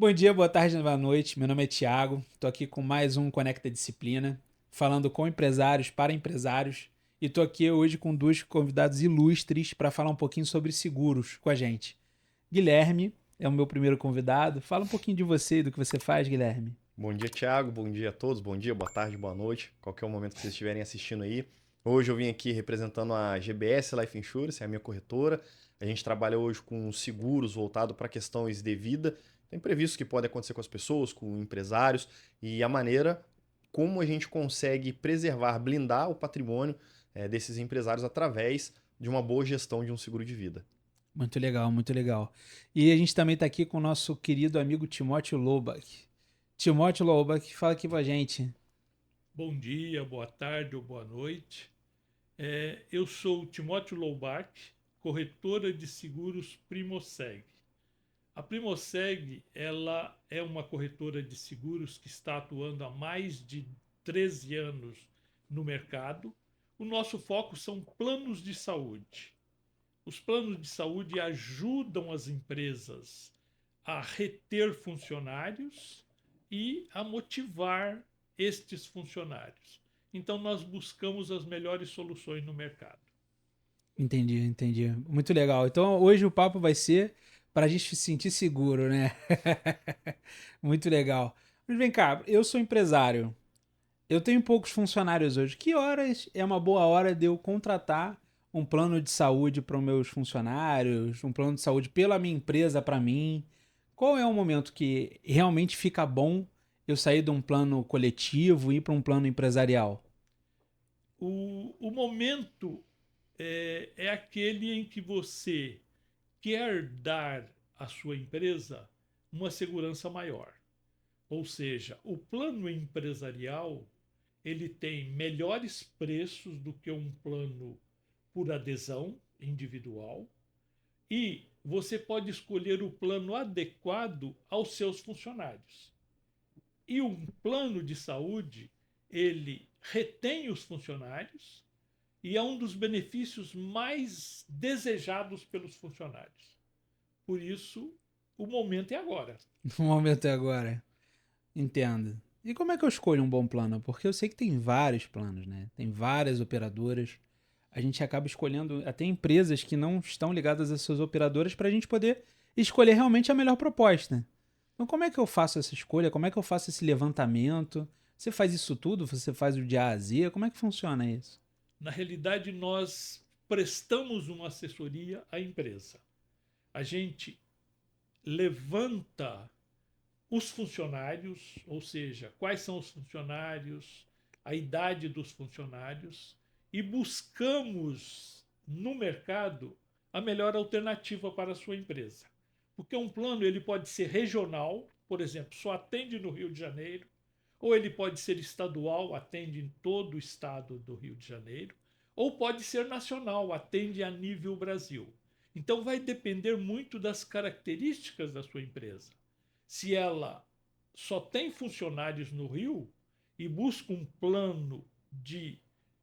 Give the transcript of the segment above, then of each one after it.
Bom dia, boa tarde, boa noite. Meu nome é Thiago. Estou aqui com mais um Conecta Disciplina, falando com empresários para empresários. E estou aqui hoje com dois convidados ilustres para falar um pouquinho sobre seguros com a gente. Guilherme é o meu primeiro convidado. Fala um pouquinho de você e do que você faz, Guilherme. Bom dia, Thiago. Bom dia a todos. Bom dia, boa tarde, boa noite. Qualquer momento que vocês estiverem assistindo aí. Hoje eu vim aqui representando a GBS Life Insurance, é a minha corretora. A gente trabalha hoje com seguros voltado para questões de vida. Tem imprevistos que podem acontecer com as pessoas, com empresários e a maneira como a gente consegue preservar, blindar o patrimônio desses empresários através de uma boa gestão de um seguro de vida. Muito legal, muito legal. E a gente também está aqui com o nosso querido amigo Timóteo Loubach. Timóteo Loubach, fala aqui com a gente. Bom dia, boa tarde ou boa noite. Eu sou Timóteo Loubach, corretora de seguros Primoseg. A Primoseg, ela é uma corretora de seguros que está atuando há mais de 13 anos no mercado. O nosso foco são planos de saúde. Os planos de saúde ajudam as empresas a reter funcionários e a motivar estes funcionários. Então, nós buscamos as melhores soluções no mercado. Entendi, entendi. Muito legal. Então hoje o papo vai ser para a gente se sentir seguro, né? Muito legal. Mas vem cá, eu sou empresário. Eu tenho poucos funcionários hoje. Que horas é uma boa hora de eu contratar um plano de saúde para os meus funcionários, um plano de saúde pela minha empresa para mim? Qual é o momento que realmente fica bom eu sair de um plano coletivo e ir para um plano empresarial? O momento é aquele em que você quer dar à sua empresa uma segurança maior. Ou seja, o plano empresarial ele tem melhores preços do que um plano por adesão individual e você pode escolher o plano adequado aos seus funcionários. E um plano de saúde, ele retém os funcionários e é um dos benefícios mais desejados pelos funcionários. Por isso, o momento é agora. O momento é agora. Entendo. E como é que eu escolho um bom plano? Porque eu sei que tem vários planos, né? Tem várias operadoras. A gente acaba escolhendo até empresas que não estão ligadas às suas operadoras para a gente poder escolher realmente a melhor proposta. Então, como é que eu faço essa escolha? Como é que eu faço esse levantamento? Você faz isso tudo? Você faz o de A a Z? Como é que funciona isso? Na realidade, nós prestamos uma assessoria à empresa. A gente levanta os funcionários, ou seja, quais são os funcionários, a idade dos funcionários, e buscamos no mercado a melhor alternativa para a sua empresa. Porque um plano ele pode ser regional, por exemplo, só atende no Rio de Janeiro, ou ele pode ser estadual, atende em todo o estado do Rio de Janeiro, ou pode ser nacional, atende a nível Brasil. Então vai depender muito das características da sua empresa. Se ela só tem funcionários no Rio e busca um plano de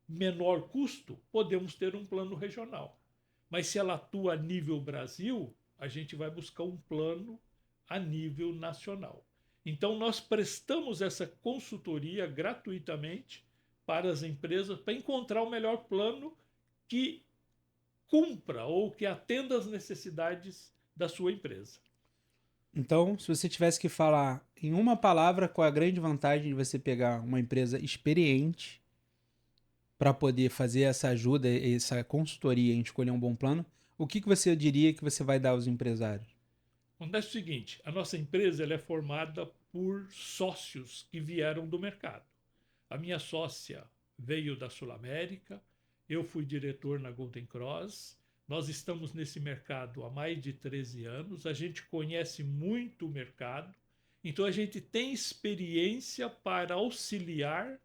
menor custo, podemos ter um plano regional. Mas se ela atua a nível Brasil, a gente vai buscar um plano a nível nacional. Então, nós prestamos essa consultoria gratuitamente para as empresas para encontrar o melhor plano que cumpra ou que atenda às necessidades da sua empresa. Então, se você tivesse que falar em uma palavra qual é a grande vantagem de você pegar uma empresa experiente para poder fazer essa ajuda, essa consultoria em escolher um bom plano, o que você diria que você vai dar aos empresários? Acontece o seguinte: a nossa empresa ela é formada por sócios que vieram do mercado. A minha sócia veio da Sul América, eu fui diretor na Golden Cross. Nós estamos nesse mercado há mais de 13 anos, a gente conhece muito o mercado, então a gente tem experiência para auxiliar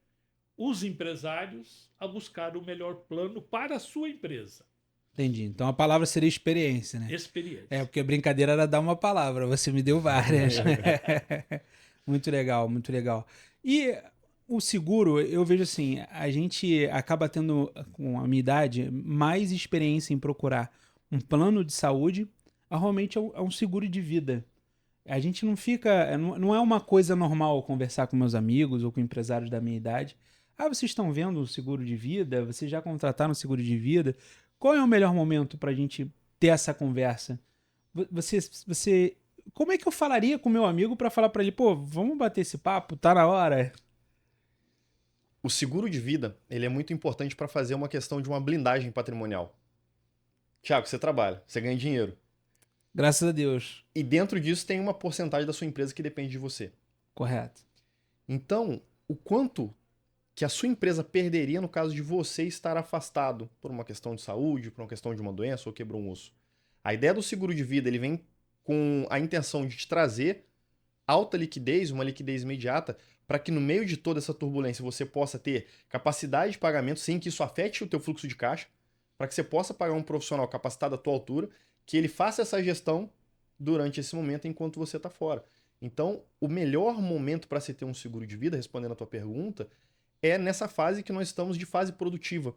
os empresários a buscar o melhor plano para a sua empresa. Entendi. Então a palavra seria experiência, né? É, Experiência. porque a brincadeira era dar uma palavra, você me deu várias. Muito legal, muito legal. E o seguro, eu vejo assim, a gente acaba tendo, com a minha idade, mais experiência em procurar um plano de saúde, realmente é um seguro de vida. A gente não fica. Não é uma coisa normal conversar com meus amigos ou com empresários da minha idade. Ah, vocês estão vendo o seguro de vida? Vocês já contrataram o seguro de vida? Qual é o melhor momento para a gente ter essa conversa? Você. Como é que eu falaria com meu amigo para falar para ele, pô, vamos bater esse papo? Tá na hora? O seguro de vida, ele é muito importante para fazer uma questão de uma blindagem patrimonial. Tiago, você trabalha, você ganha dinheiro. Graças a Deus. E dentro disso tem uma porcentagem da sua empresa que depende de você. Correto. Então, o quanto que a sua empresa perderia no caso de você estar afastado por uma questão de saúde, por uma questão de uma doença ou quebrou um osso? A ideia do seguro de vida, ele vem com a intenção de te trazer alta liquidez, uma liquidez imediata, para que no meio de toda essa turbulência você possa ter capacidade de pagamento sem que isso afete o teu fluxo de caixa, para que você possa pagar um profissional capacitado à tua altura, que ele faça essa gestão durante esse momento enquanto você está fora. Então, o melhor momento para se ter um seguro de vida, respondendo a tua pergunta, é nessa fase que nós estamos de fase produtiva,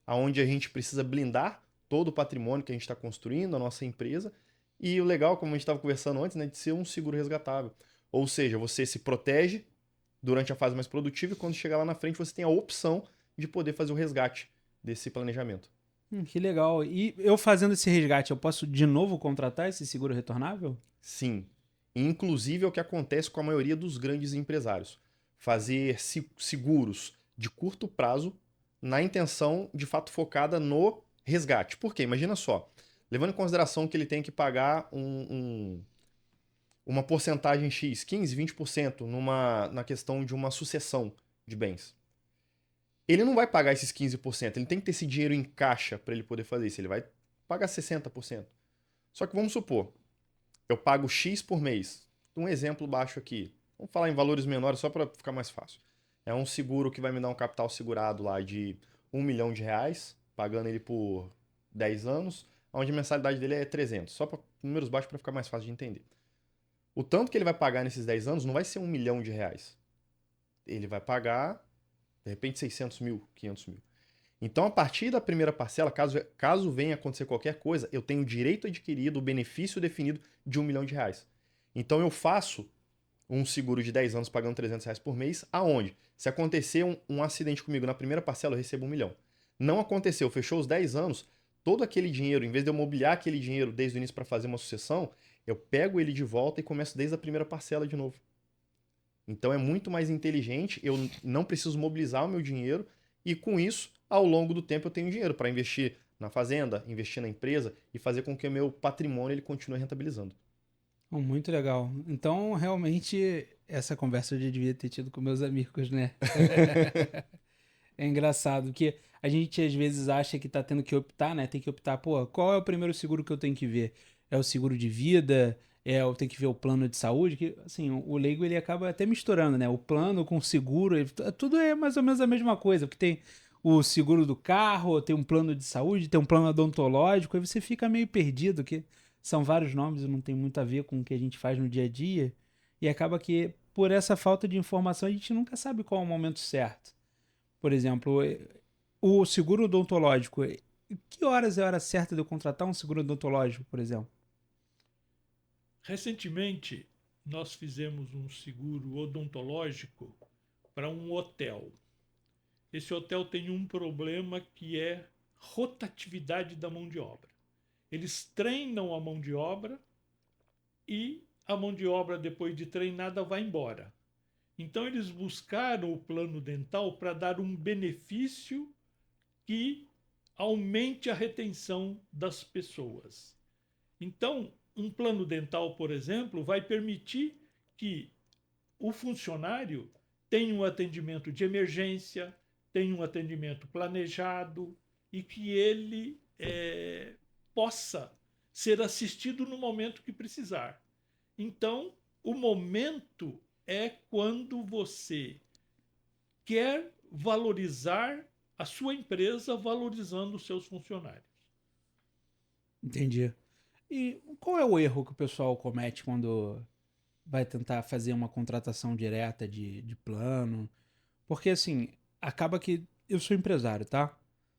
aonde a gente precisa blindar todo o patrimônio que a gente está construindo, a nossa empresa, e o legal, como a gente estava conversando antes, né, de ser um seguro resgatável. Ou seja, você se protege durante a fase mais produtiva e quando chegar lá na frente você tem a opção de poder fazer o resgate desse planejamento. Que legal. E eu fazendo esse resgate, eu posso de novo contratar esse seguro retornável? Sim. Inclusive é o que acontece com a maioria dos grandes empresários. Fazer seguros de curto prazo na intenção, de fato, focada no resgate. Por quê? Imagina só. Levando em consideração que ele tem que pagar uma porcentagem X, 15, 20% na questão de uma sucessão de bens. Ele não vai pagar esses 15%, ele tem que ter esse dinheiro em caixa para ele poder fazer isso. Ele vai pagar 60%. Só que vamos supor, eu pago X por mês. Um exemplo baixo aqui. Vamos falar em valores menores só para ficar mais fácil. É um seguro que vai me dar um capital segurado lá de R$ 1 milhão, pagando ele por 10 anos, onde a mensalidade dele é 300. Só para números baixos para ficar mais fácil de entender. O tanto que ele vai pagar nesses 10 anos não vai ser R$ 1 milhão. Ele vai pagar, de repente, 600 mil, 500 mil. Então, a partir da primeira parcela, caso venha acontecer qualquer coisa, eu tenho o direito adquirido, o benefício definido de R$ 1 milhão. Então, eu faço um seguro de 10 anos pagando R$ 300 por mês, aonde, se acontecer um acidente comigo na primeira parcela, eu recebo R$ 1 milhão. Não aconteceu, fechou os 10 anos, todo aquele dinheiro, em vez de eu mobiliar aquele dinheiro desde o início para fazer uma sucessão, eu pego ele de volta e começo desde a primeira parcela de novo. Então, é muito mais inteligente, eu não preciso mobilizar o meu dinheiro e, com isso, ao longo do tempo eu tenho dinheiro para investir na fazenda, investir na empresa e fazer com que o meu patrimônio ele continue rentabilizando. Muito legal. Então, realmente, essa conversa eu já devia ter tido com meus amigos, né? É engraçado, porque a gente às vezes acha que tá tendo que optar, né? Tem que optar, pô, qual é o primeiro seguro que eu tenho que ver? É o seguro de vida? Eu tenho que ver o plano de saúde? Que, assim, o leigo ele acaba até misturando, né? O plano com o seguro, tudo é mais ou menos a mesma coisa, porque tem o seguro do carro, tem um plano de saúde, tem um plano odontológico, aí você fica meio perdido, que são vários nomes e não tem muito a ver com o que a gente faz no dia a dia, e acaba que, por essa falta de informação, a gente nunca sabe qual é o momento certo. Por exemplo, o seguro odontológico. Que horas é a hora certa de eu contratar um seguro odontológico, por exemplo? Recentemente, nós fizemos um seguro odontológico para um hotel. Esse hotel tem um problema que é rotatividade da mão de obra. Eles treinam a mão de obra e a mão de obra, depois de treinada, vai embora. Então, eles buscaram o plano dental para dar um benefício que aumente a retenção das pessoas. Então, um plano dental, por exemplo, vai permitir que o funcionário tenha um atendimento de emergência, tenha um atendimento planejado e que ele possa ser assistido no momento que precisar. Então, o momento é quando você quer valorizar a sua empresa valorizando os seus funcionários. Entendi. E qual é o erro que o pessoal comete quando vai tentar fazer uma contratação direta de plano? Porque, assim, acaba que eu sou empresário, tá?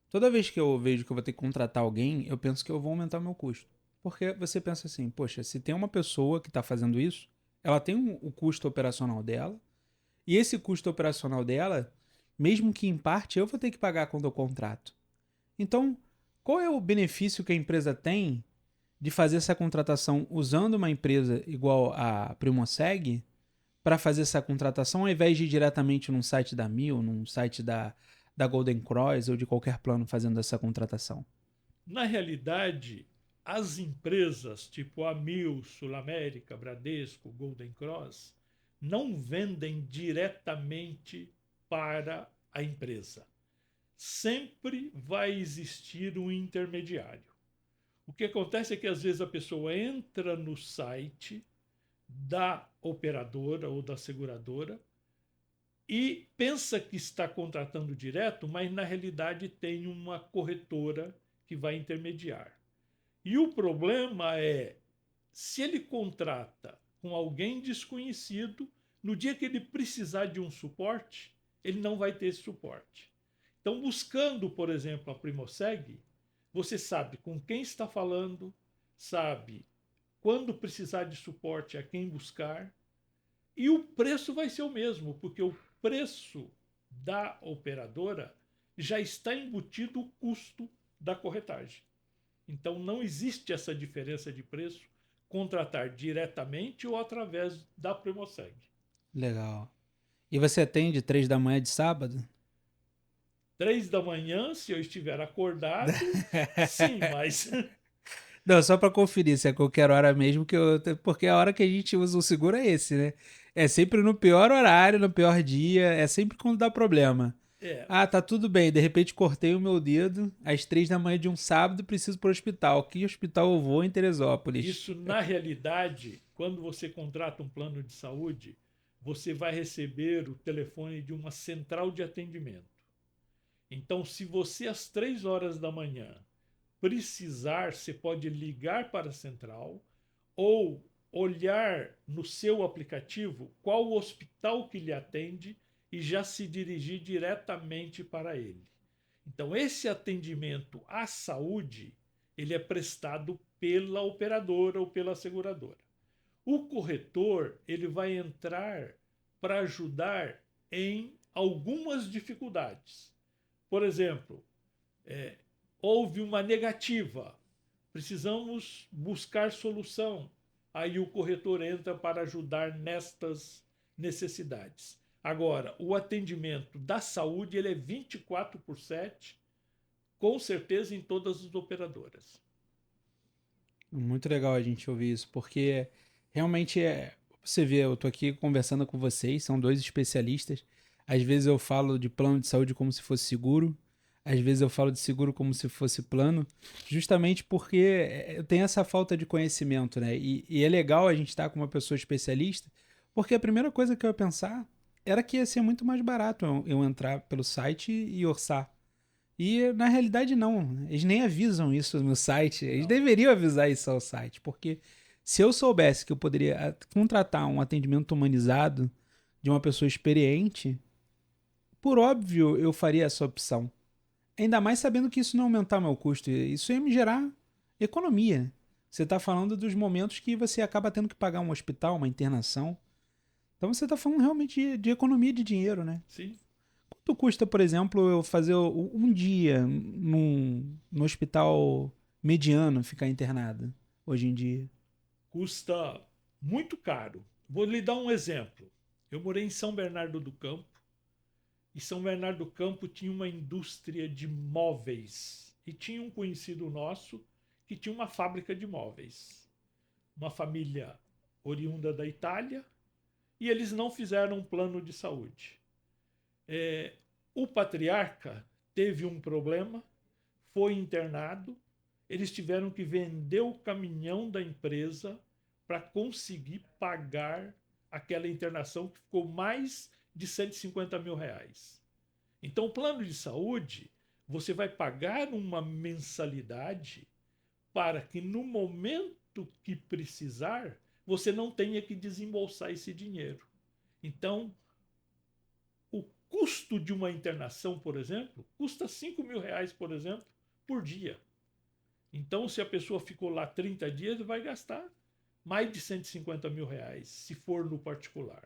Toda vez que eu vejo que eu vou ter que contratar alguém, eu penso que eu vou aumentar o meu custo. Porque você pensa assim, poxa, se tem uma pessoa que está fazendo isso, ela tem o custo operacional dela, e esse custo operacional dela, mesmo que em parte eu vou ter que pagar quando eu contrato. Então, qual é o benefício que a empresa tem de fazer essa contratação usando uma empresa igual a Primoseg para fazer essa contratação ao invés de ir diretamente num site da Mil, num site da Golden Cross ou de qualquer plano fazendo essa contratação? Na realidade, as empresas tipo a Mil, Sul América, Bradesco, Golden Cross, não vendem diretamente para a empresa. Sempre vai existir um intermediário. O que acontece é que às vezes a pessoa entra no site da operadora ou da seguradora e pensa que está contratando direto, mas na realidade tem uma corretora que vai intermediar. E o problema é, se ele contrata com alguém desconhecido, no dia que ele precisar de um suporte, ele não vai ter esse suporte. Então, buscando, por exemplo, a Primoseg, você sabe com quem está falando, sabe quando precisar de suporte a quem buscar, e o preço vai ser o mesmo, porque o preço da operadora já está embutido o custo da corretagem. Então não existe essa diferença de preço contratar diretamente ou através da Primoseg. Legal. E você atende 3 da manhã de sábado? 3 da manhã, se eu estiver acordado, sim, mas Não, só para conferir se é qualquer hora mesmo, porque a hora que a gente usa o seguro é esse, né? É sempre no pior horário, no pior dia, é sempre quando dá problema. é, Ah, tá tudo bem, de repente cortei o meu dedo às 3 da manhã de um sábado e preciso ir pro hospital. Que hospital eu vou em Teresópolis? isso na realidade, quando você contrata um plano de saúde, você vai receber o telefone de uma central de atendimento. Então, se você às 3 horas da manhã precisar, você pode ligar para a central ou olhar no seu aplicativo qual o hospital que lhe atende e já se dirigir diretamente para ele. Então, esse atendimento à saúde, ele é prestado pela operadora ou pela seguradora. O corretor, ele vai entrar para ajudar em algumas dificuldades. Por exemplo, houve uma negativa, precisamos buscar solução. Aí o corretor entra para ajudar nestas necessidades. Agora, o atendimento da saúde ele é 24/7, com certeza em todas as operadoras. Muito legal a gente ouvir isso, porque realmente é. Você vê, eu tô aqui conversando com vocês, são dois especialistas. Às vezes eu falo de plano de saúde como se fosse seguro, às vezes eu falo de seguro como se fosse plano, justamente porque eu tenho essa falta de conhecimento, né? E é legal a gente estar com uma pessoa especialista, porque a primeira coisa que eu ia pensar era que ia ser muito mais barato eu entrar pelo site e orçar. E na realidade não, eles nem avisam isso no site, eles Não. deveriam avisar isso ao site, porque se eu soubesse que eu poderia contratar um atendimento humanizado de uma pessoa experiente, por óbvio eu faria essa opção. Ainda mais sabendo que isso não aumentar meu custo, isso ia me gerar economia. Você está falando dos momentos que você acaba tendo que pagar um hospital, uma internação. Então você está falando realmente de economia de dinheiro, né? Sim, Quanto custa, por exemplo, eu fazer um dia no hospital mediano ficar internado hoje em dia? custa muito caro. Vou lhe dar um exemplo. Eu morei em São Bernardo do Campo e São Bernardo do Campo tinha uma indústria de móveis e tinha um conhecido nosso que tinha uma fábrica de móveis. Uma família oriunda da Itália e eles não fizeram um plano de saúde. O patriarca teve um problema, foi internado, eles tiveram que vender o caminhão da empresa para conseguir pagar aquela internação que ficou mais de 150 mil reais. Então, o plano de saúde, você vai pagar uma mensalidade para que no momento que precisar, você não tenha que desembolsar esse dinheiro. Então, o custo de uma internação, por exemplo, custa 5 mil reais, por exemplo, por dia. Então, se a pessoa ficou lá 30 dias, vai gastar mais de 150 mil reais, se for no particular.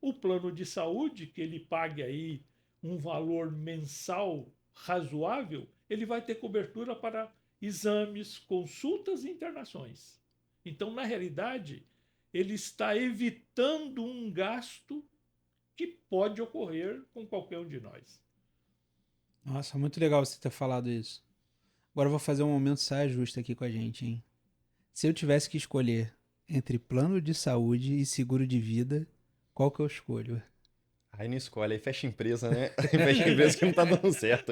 O plano de saúde, que ele pague aí um valor mensal razoável, ele vai ter cobertura para exames, consultas e internações. Então, na realidade, ele está evitando um gasto que pode ocorrer com qualquer um de nós. Nossa, muito legal você ter falado isso. Agora eu vou fazer um momento saia justa aqui com a gente, hein? Se eu tivesse que escolher entre plano de saúde e seguro de vida, qual que eu escolho? Aí não escolhe, aí fecha a empresa, né? Fecha a empresa que não tá dando certo.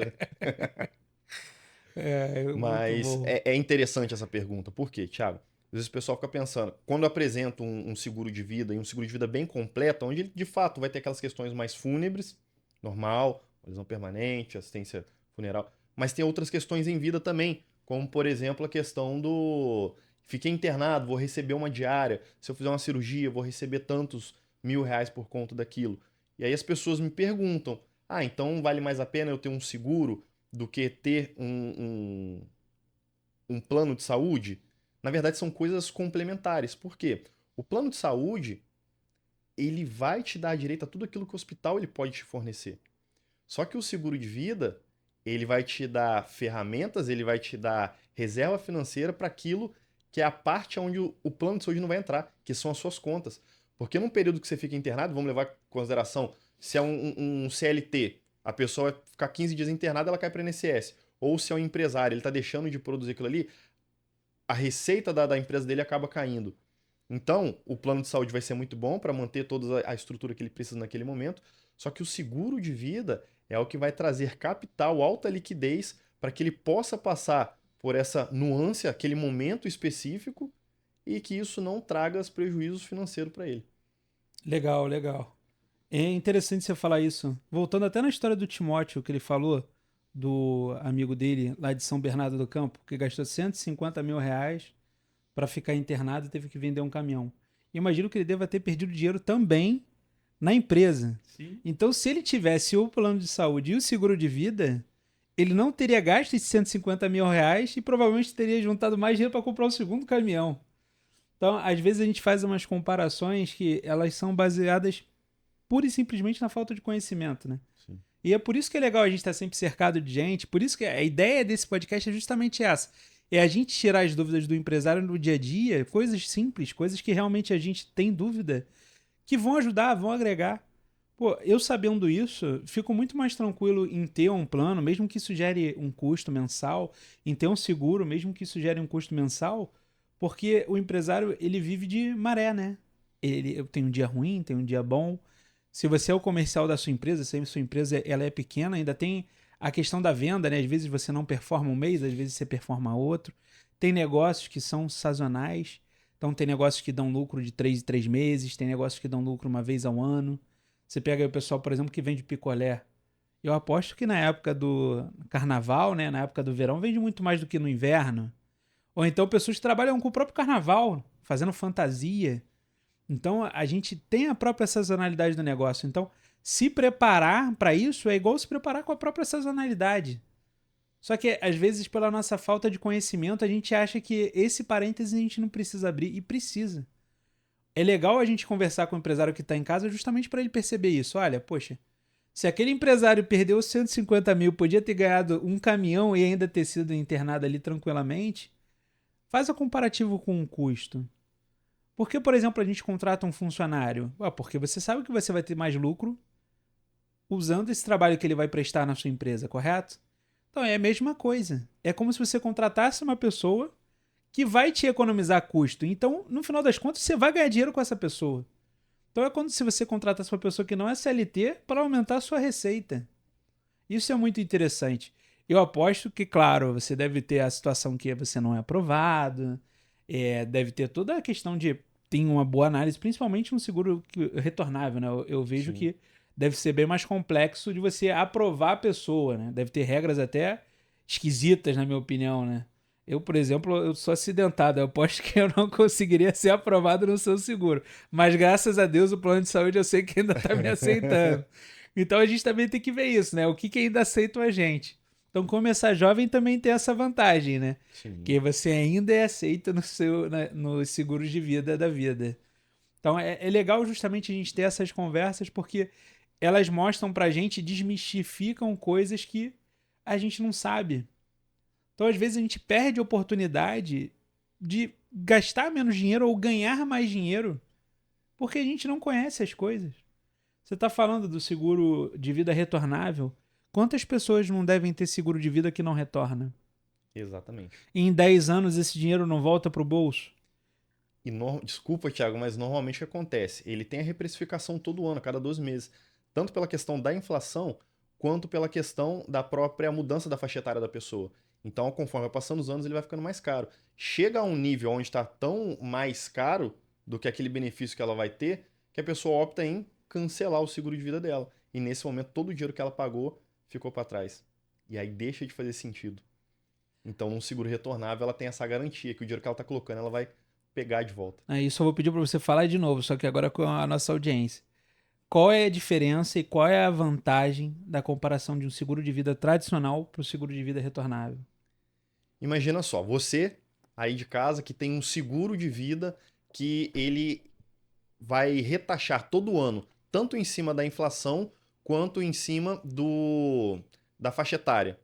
Muito Mas bom. é interessante essa pergunta. Por quê, Thiago? Às vezes o pessoal fica pensando, quando eu apresento um seguro de vida, e um seguro de vida bem completo, onde ele de fato vai ter aquelas questões mais fúnebres, normal, lesão permanente, assistência funeral, mas tem outras questões em vida também, como por exemplo a questão do fiquei internado, vou receber uma diária, se eu fizer uma cirurgia, eu vou receber tantos R$ 1.000 por conta daquilo. E aí as pessoas me perguntam, então vale mais a pena eu ter um seguro do que ter um plano de saúde? Na verdade, são coisas complementares. Por quê? O plano de saúde, ele vai te dar direito a tudo aquilo que o hospital ele pode te fornecer. Só que o seguro de vida, ele vai te dar ferramentas, ele vai te dar reserva financeira para aquilo que é a parte onde o plano de saúde não vai entrar, que são as suas contas. Porque num período que você fica internado, vamos levar em consideração, se é um CLT, a pessoa vai ficar 15 dias internada, ela cai para o INSS. Ou se é um empresário, ele está deixando de produzir aquilo ali, a receita da empresa dele acaba caindo. Então, o plano de saúde vai ser muito bom para manter toda a estrutura que ele precisa naquele momento, só que o seguro de vida é o que vai trazer capital, alta liquidez, para que ele possa passar por essa nuance, aquele momento específico, e que isso não traga prejuízos financeiros para ele. Legal, legal. É interessante você falar isso. Voltando até na história do Timóteo, que ele falou, do amigo dele lá de São Bernardo do Campo, que gastou 150 mil reais para ficar internado e teve que vender um caminhão. Imagino que ele deva ter perdido dinheiro também na empresa. Sim. Então, se ele tivesse o plano de saúde e o seguro de vida, ele não teria gasto esses 150 mil reais e provavelmente teria juntado mais dinheiro para comprar o segundo caminhão. Então, às vezes a gente faz umas comparações que elas são baseadas pura e simplesmente na falta de conhecimento, né? Sim. E é por isso que é legal a gente estar sempre cercado de gente, por isso que a ideia desse podcast é justamente essa. É a gente tirar as dúvidas do empresário no dia a dia, coisas simples, coisas que realmente a gente tem dúvida, que vão ajudar, vão agregar. Pô, eu sabendo isso, fico muito mais tranquilo em ter um plano, mesmo que isso gere um custo mensal, em ter um seguro, mesmo que isso gere um custo mensal, porque o empresário, ele vive de maré, né? Ele tem um dia ruim, tem um dia bom. Se você é o comercial da sua empresa, se a sua empresa ela é pequena, ainda tem a questão da venda, né? Às vezes você não performa um mês, às vezes você performa outro. Tem negócios que são sazonais. Então tem negócios que dão lucro de 3 em 3 meses, tem negócios que dão lucro uma vez ao ano. Você pega aí o pessoal, por exemplo, que vende picolé. Eu aposto que na época do carnaval, né? Na época do verão, vende muito mais do que no inverno. Ou então pessoas que trabalham com o próprio carnaval, fazendo fantasia. Então a gente tem a própria sazonalidade do negócio. Então se preparar para isso é igual se preparar com a própria sazonalidade. Só que às vezes pela nossa falta de conhecimento a gente acha que esse parêntese a gente não precisa abrir e precisa. É legal a gente conversar com o empresário que está em casa justamente para ele perceber isso. Olha, poxa, se aquele empresário perdeu 150 mil, podia ter ganhado um caminhão e ainda ter sido internado ali tranquilamente, faz o comparativo com o custo. Por que, por exemplo, a gente contrata um funcionário? Porque você sabe que você vai ter mais lucro usando esse trabalho que ele vai prestar na sua empresa, correto? Então é a mesma coisa. É como se você contratasse uma pessoa que vai te economizar custo. Então, no final das contas, você vai ganhar dinheiro com essa pessoa. Então é como se você contratasse uma pessoa que não é CLT para aumentar a sua receita. Isso é muito interessante. Eu aposto que, claro, você deve ter a situação que você não é aprovado, deve ter toda a questão de ter uma boa análise, principalmente um seguro retornável, né? Eu vejo Sim. que deve ser bem mais complexo de você aprovar a pessoa, né? Deve ter regras até esquisitas, na minha opinião, né? Eu, por exemplo, eu sou acidentado. Eu aposto que eu não conseguiria ser aprovado no seu seguro. Mas graças a Deus o plano de saúde eu sei que ainda está me aceitando. Então a gente também tem que ver isso, né? O que ainda aceita a gente. Então, começar jovem também tem essa vantagem, né? Sim. Que você ainda é aceito nos seguros de vida da vida. Então, é legal justamente a gente ter essas conversas, porque elas mostram pra gente, desmistificam coisas que a gente não sabe. Então, às vezes, a gente perde a oportunidade de gastar menos dinheiro ou ganhar mais dinheiro porque a gente não conhece as coisas. Você está falando do seguro de vida retornável. Quantas pessoas não devem ter seguro de vida que não retorna? Exatamente. E em 10 anos esse dinheiro não volta para o bolso? E desculpa, Thiago, mas normalmente o que acontece? Ele tem a reprecificação todo ano, a cada 12 meses. Tanto pela questão da inflação, quanto pela questão da própria mudança da faixa etária da pessoa. Então, conforme vai passando os anos, ele vai ficando mais caro. Chega a um nível onde está tão mais caro do que aquele benefício que ela vai ter, que a pessoa opta em cancelar o seguro de vida dela. E nesse momento, todo o dinheiro que ela pagou ficou para trás. E aí deixa de fazer sentido. Então, num seguro retornável, ela tem essa garantia que o dinheiro que ela está colocando, ela vai pegar de volta. Isso eu vou pedir para você falar de novo, só que agora com a nossa audiência. Qual é a diferença e qual é a vantagem da comparação de um seguro de vida tradicional para o seguro de vida retornável? Imagina só, você aí de casa que tem um seguro de vida que ele vai retaxar todo ano, tanto em cima da inflação quanto em cima da faixa etária.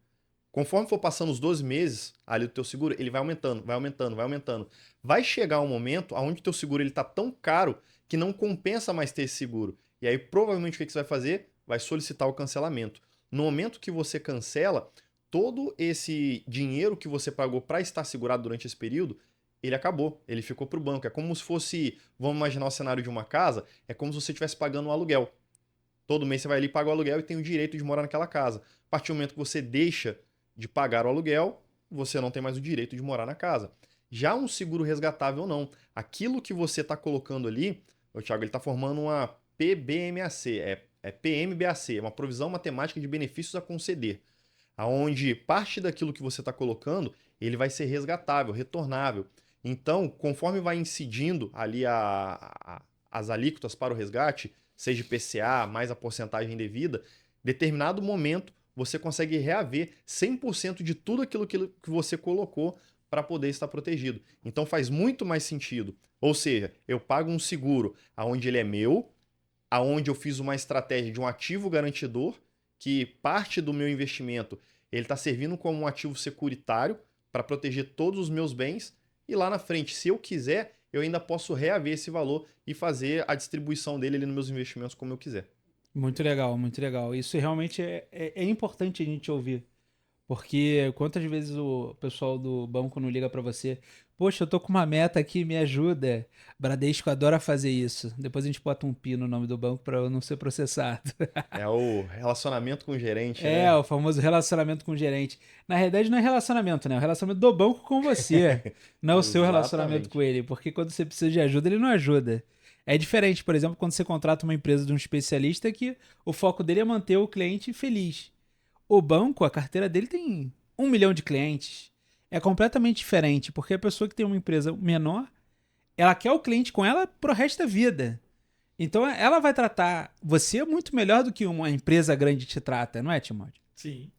Conforme for passando os 12 meses ali do teu seguro, ele vai aumentando, vai aumentando, vai aumentando. Vai chegar um momento onde o teu seguro ele tá tão caro que não compensa mais ter esse seguro. E aí provavelmente o que você vai fazer? Vai solicitar o cancelamento. No momento que você cancela, todo esse dinheiro que você pagou para estar segurado durante esse período, ele acabou, ele ficou para o banco. É como se fosse, vamos imaginar o cenário de uma casa, é como se você estivesse pagando um aluguel. Todo mês você vai ali, paga o aluguel e tem o direito de morar naquela casa. A partir do momento que você deixa de pagar o aluguel, você não tem mais o direito de morar na casa. Já um seguro resgatável, não. Aquilo que você está colocando ali, o Thiago, ele está formando uma PBMAC, é PMBAC, é uma provisão matemática de benefícios a conceder, aonde parte daquilo que você está colocando, ele vai ser resgatável, retornável. Então, conforme vai incidindo ali as alíquotas para o resgate, seja IPCA, mais a porcentagem devida, determinado momento você consegue reaver 100% de tudo aquilo que você colocou para poder estar protegido. Então faz muito mais sentido. Ou seja, eu pago um seguro aonde ele é meu, aonde eu fiz uma estratégia de um ativo garantidor, que parte do meu investimento ele está servindo como um ativo securitário para proteger todos os meus bens, e lá na frente, se eu quiser, eu ainda posso reaver esse valor e fazer a distribuição dele ali nos meus investimentos como eu quiser. Muito legal, muito legal. Isso realmente é importante a gente ouvir. Porque quantas vezes o pessoal do banco não liga pra você? Poxa, eu tô com uma meta aqui, me ajuda. Bradesco adora fazer isso. Depois a gente bota um pi no nome do banco pra eu não ser processado. É o relacionamento com o gerente, É, né? o famoso relacionamento com o gerente. Na realidade não é relacionamento, né? É o relacionamento do banco com você. Não é o seu relacionamento com Exatamente. ele. Porque quando você precisa de ajuda, ele não ajuda. É diferente, por exemplo, quando você contrata uma empresa de um especialista que o foco dele é manter o cliente feliz. O banco, a carteira dele tem 1 milhão de clientes. É completamente diferente, porque a pessoa que tem uma empresa menor, ela quer o cliente com ela pro resto da vida. Então ela vai tratar você muito melhor do que uma empresa grande te trata, não é, Timóteo? Sim.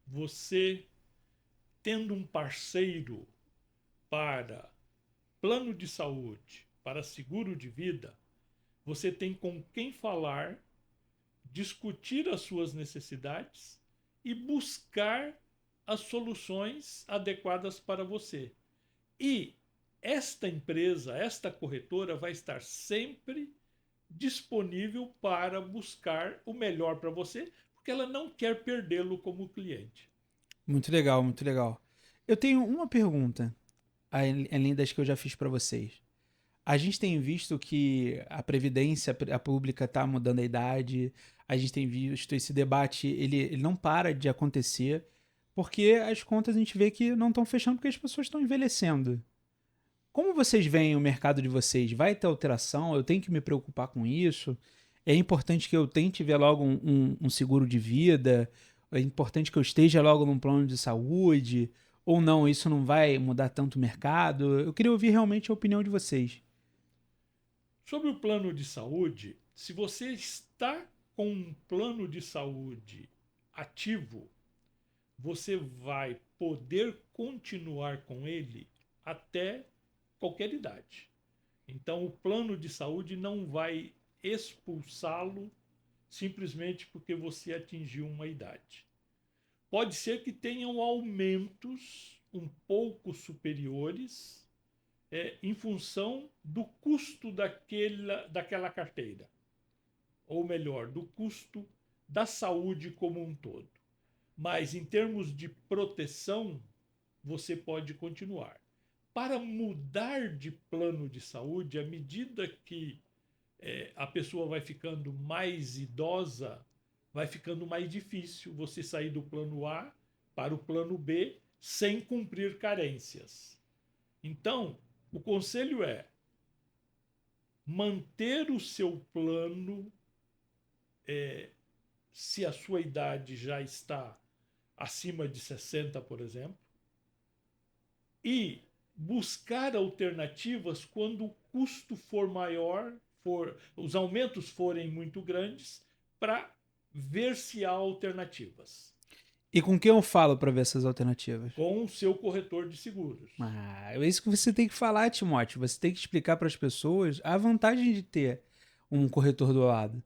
Você tendo um parceiro para plano de saúde, para seguro de vida, você tem com quem falar, discutir as suas necessidades e buscar as soluções adequadas para você. E esta empresa, esta corretora vai estar sempre disponível para buscar o melhor para você, porque ela não quer perdê-lo como cliente. Muito legal, muito legal. Eu tenho uma pergunta, além das que eu já fiz para vocês. A gente tem visto que a previdência a pública está mudando a idade. A gente tem visto esse debate, ele não para de acontecer, porque as contas a gente vê que não estão fechando porque as pessoas estão envelhecendo. Como vocês veem o mercado de vocês? Vai ter alteração? Eu tenho que me preocupar com isso? É importante que eu tente ver logo um seguro de vida? É importante que eu esteja logo num plano de saúde? Ou não, isso não vai mudar tanto o mercado? Eu queria ouvir realmente a opinião de vocês. Sobre o plano de saúde, se você está com um plano de saúde ativo, você vai poder continuar com ele até qualquer idade. Então, o plano de saúde não vai expulsá-lo simplesmente porque você atingiu uma idade. Pode ser que tenham aumentos um pouco superiores em função do custo daquela carteira. Ou melhor, do custo da saúde como um todo. Mas em termos de proteção, você pode continuar. Para mudar de plano de saúde, à medida que a pessoa vai ficando mais idosa, vai ficando mais difícil você sair do plano A para o plano B sem cumprir carências. Então, o conselho é manter o seu plano, se a sua idade já está acima de 60, por exemplo, e buscar alternativas quando o custo for maior, os aumentos forem muito grandes, para ver se há alternativas. E com quem eu falo para ver essas alternativas? Com o seu corretor de seguros. É isso que você tem que falar, Timóteo. Você tem que explicar para as pessoas a vantagem de ter um corretor do lado.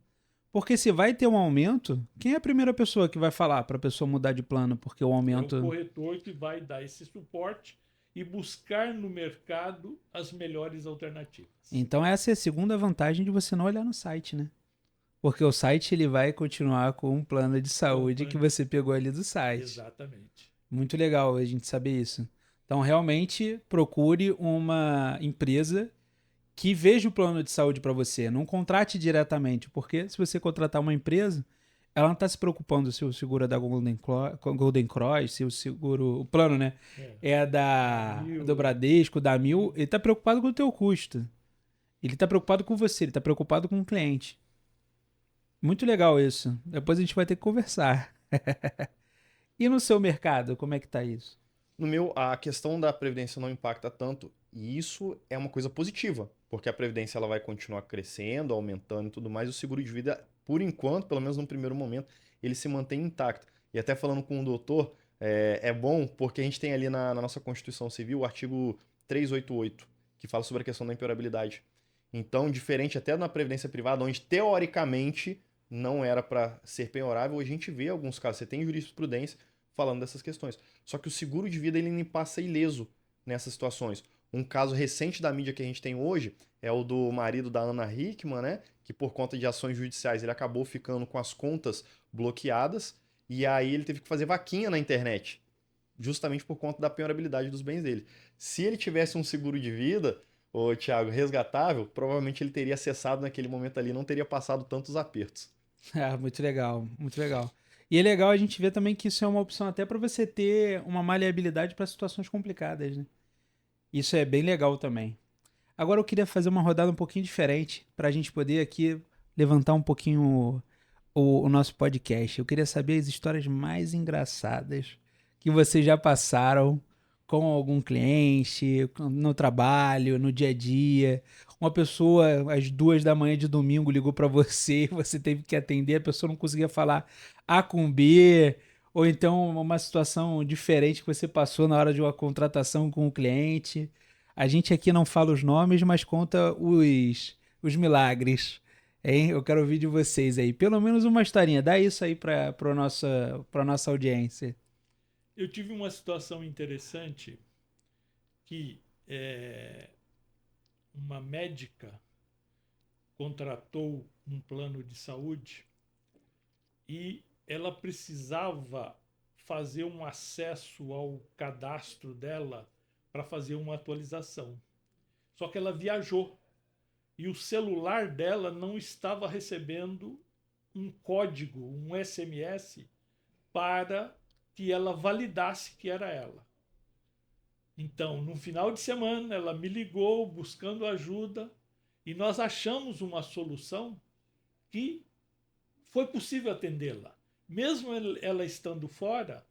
Porque se vai ter um aumento, quem é a primeira pessoa que vai falar para a pessoa mudar de plano? Porque o aumento... É o corretor que vai dar esse suporte e buscar no mercado as melhores alternativas. Então essa é a segunda vantagem de você não olhar no site, né? Porque o site ele vai continuar com um plano de saúde que você pegou ali do site. Exatamente. Muito legal a gente saber isso. Então realmente procure uma empresa que veja o plano de saúde para você. Não contrate diretamente, porque se você contratar uma empresa, ela não está se preocupando se o seguro é da Golden Cross, se o seguro... O plano, né? É do Bradesco, da Mil. Ele está preocupado com o teu custo. Ele está preocupado com você, ele está preocupado com o cliente. Muito legal isso. Depois a gente vai ter que conversar. E no seu mercado, como é que tá isso? No meu, a questão da previdência não impacta tanto, e isso é uma coisa positiva, porque a previdência ela vai continuar crescendo, aumentando e tudo mais, e o seguro de vida, por enquanto, pelo menos no primeiro momento, ele se mantém intacto. E até falando com o doutor, é bom porque a gente tem ali na nossa Constituição Civil o artigo 388, que fala sobre a questão da impenhorabilidade. Então, diferente até na previdência privada, onde teoricamente não era para ser penhorável, a gente vê alguns casos, você tem jurisprudência falando dessas questões. Só que o seguro de vida ele nem passa ileso nessas situações. Um caso recente da mídia que a gente tem hoje é o do marido da Ana Hickman, né? Que por conta de ações judiciais ele acabou ficando com as contas bloqueadas e aí ele teve que fazer vaquinha na internet, justamente por conta da penhorabilidade dos bens dele. Se ele tivesse um seguro de vida, ô Thiago, resgatável, provavelmente ele teria acessado naquele momento ali, não teria passado tantos apertos. Muito legal, muito legal. E é legal a gente ver também que isso é uma opção até para você ter uma maleabilidade para situações complicadas, né? Isso é bem legal também. Agora eu queria fazer uma rodada um pouquinho diferente para a gente poder aqui levantar um pouquinho o nosso podcast. Eu queria saber as histórias mais engraçadas que vocês já passaram com algum cliente, no trabalho, no dia a dia. Uma pessoa às 2 da manhã de domingo ligou para você, você teve que atender, a pessoa não conseguia falar A com B, ou então uma situação diferente que você passou na hora de uma contratação com o cliente. A gente aqui não fala os nomes, mas conta os milagres. Hein? Eu quero ouvir de vocês aí. Pelo menos uma historinha. Dá isso aí para nossa audiência. Eu tive uma situação interessante que uma médica contratou um plano de saúde e ela precisava fazer um acesso ao cadastro dela para fazer uma atualização. Só que ela viajou e o celular dela não estava recebendo um código, um SMS, para que ela validasse que era ela. Então, no final de semana, ela me ligou buscando ajuda e nós achamos uma solução que foi possível atendê-la. Mesmo ela estando fora,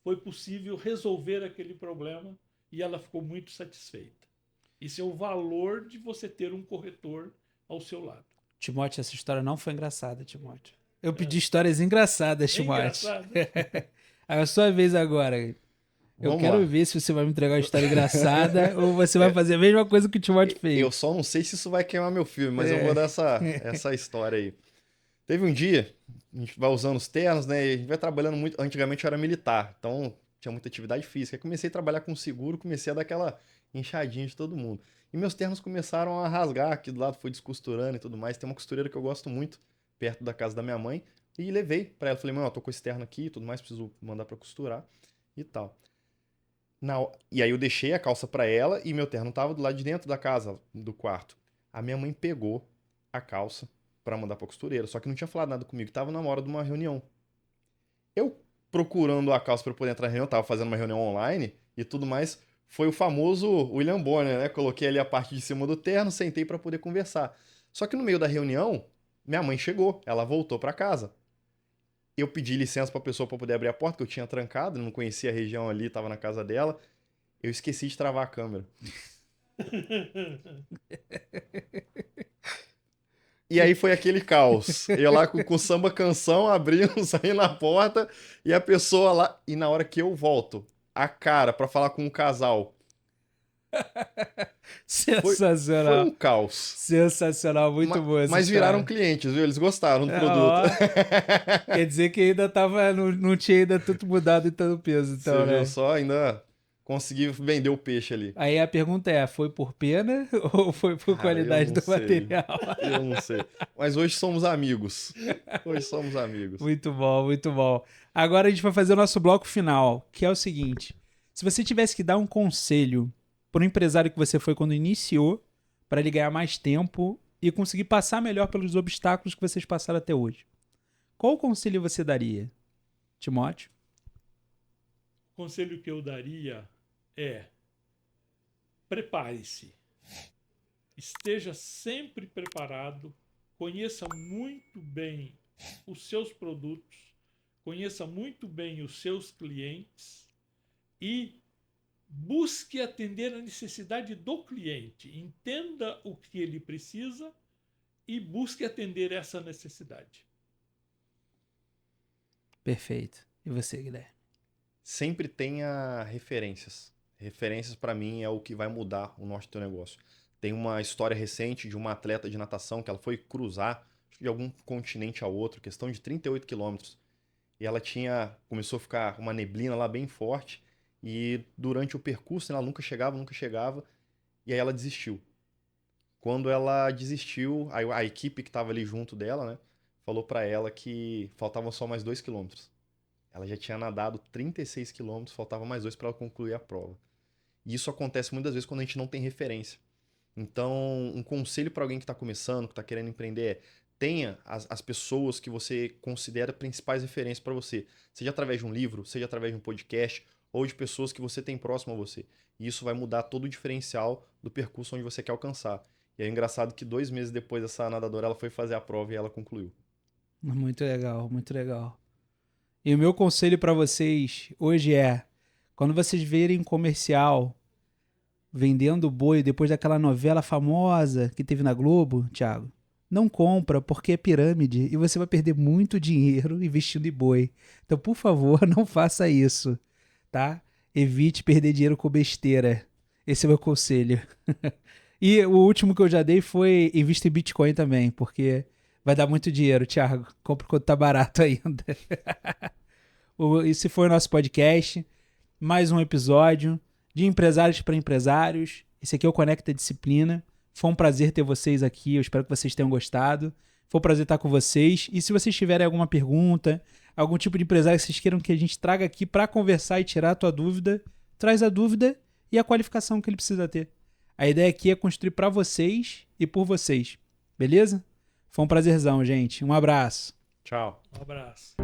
foi possível resolver aquele problema e ela ficou muito satisfeita. Isso é o valor de você ter um corretor ao seu lado. Timóteo, essa história não foi engraçada, Timóteo. Eu pedi histórias engraçadas, Timóteo. engraçado. É a sua vez agora. Eu Vamos quero lá. ver se você vai me entregar uma história engraçada ou você vai fazer a mesma coisa que o Timóteo fez. Eu só não sei se isso vai queimar meu filme, mas eu vou dar essa história aí. Teve um dia, a gente vai usando os ternos, né? E a gente vai trabalhando muito. Antigamente eu era militar, então tinha muita atividade física. Aí comecei a trabalhar com seguro, comecei a dar aquela inchadinha de todo mundo. E meus ternos começaram a rasgar aqui do lado, fui descosturando e tudo mais. Tem uma costureira que eu gosto muito, perto da casa da minha mãe, e levei pra ela. Falei, mãe, eu tô com esse terno aqui e tudo mais, preciso mandar pra costurar e tal. E aí eu deixei a calça pra ela e meu terno tava do lado de dentro da casa, do quarto. A minha mãe pegou a calça pra mandar pra costureira, só que não tinha falado nada comigo, tava na hora de uma reunião. Eu procurando a calça pra poder entrar na reunião, tava fazendo uma reunião online e tudo mais, foi o famoso William Bonner, né? Coloquei ali a parte de cima do terno, sentei pra poder conversar. Só que no meio da reunião, minha mãe chegou, ela voltou pra casa. Eu pedi licença pra pessoa pra poder abrir a porta, que eu tinha trancado, não conhecia a região ali, tava na casa dela. Eu esqueci de travar a câmera. E aí foi aquele caos. Eu lá com samba canção, abrindo, saindo na porta, e a pessoa lá. E na hora que eu volto, a cara pra falar com o casal. Foi Sensacional. um caos. Sensacional, muito boa essa Mas viraram história. clientes, viu? Eles gostaram do produto. Ó, quer dizer que ainda tava, não tinha ainda tudo mudado e tanto peso, então, Você né? viu só? Ainda consegui vender o peixe ali. Aí a pergunta é, foi por pena ou foi por Cara, qualidade eu do não sei. material? Eu não sei. Mas hoje somos amigos. Hoje somos amigos. Muito bom, muito bom. Agora a gente vai fazer o nosso bloco final, que é o seguinte. Se você tivesse que dar um conselho para um empresário que você foi quando iniciou, para ele ganhar mais tempo e conseguir passar melhor pelos obstáculos que vocês passaram até hoje, qual conselho você daria, Timóteo? O conselho que eu daria é: prepare-se. Esteja sempre preparado, conheça muito bem os seus produtos, conheça muito bem os seus clientes e busque atender a necessidade do cliente. Entenda o que ele precisa e busque atender essa necessidade. Perfeito. E você, Guilherme? Sempre tenha referências. Referências, pra mim, é o que vai mudar o norte do teu negócio. Tem uma história recente de uma atleta de natação que ela foi cruzar acho que de algum continente a outro, questão de 38 quilômetros. E ela começou a ficar uma neblina lá bem forte. E durante o percurso, né, ela nunca chegava. E aí ela desistiu. Quando ela desistiu, a equipe que estava ali junto dela, né, falou pra ela que faltavam só mais 2 quilômetros. Ela já tinha nadado 36 quilômetros, faltava mais 2 para ela concluir a prova. E isso acontece muitas vezes quando a gente não tem referência. Então, um conselho para alguém que está começando, que está querendo empreender é: tenha as pessoas que você considera principais referências para você. Seja através de um livro, seja através de um podcast, ou de pessoas que você tem próximo a você. E isso vai mudar todo o diferencial do percurso onde você quer alcançar. E é engraçado que 2 meses depois essa nadadora ela foi fazer a prova e ela concluiu. Muito legal, muito legal. E o meu conselho para vocês hoje é: quando vocês verem um comercial vendendo boi depois daquela novela famosa que teve na Globo, Thiago, não compra porque é pirâmide e você vai perder muito dinheiro investindo em boi. Então, por favor, não faça isso, tá? Evite perder dinheiro com besteira. Esse é o meu conselho. E o último que eu já dei foi: invista em Bitcoin também, porque vai dar muito dinheiro, Thiago. Compre quando tá barato ainda. Esse foi o nosso podcast. Mais um episódio de empresários para empresários. Esse aqui é o Conecta Disciplina. Foi um prazer ter vocês aqui. Eu espero que vocês tenham gostado. Foi um prazer estar com vocês. E se vocês tiverem alguma pergunta, algum tipo de empresário que vocês queiram que a gente traga aqui para conversar e tirar a tua dúvida, traz a dúvida e a qualificação que ele precisa ter. A ideia aqui é construir para vocês e por vocês. Beleza? Foi um prazerzão, gente. Um abraço. Tchau. Um abraço.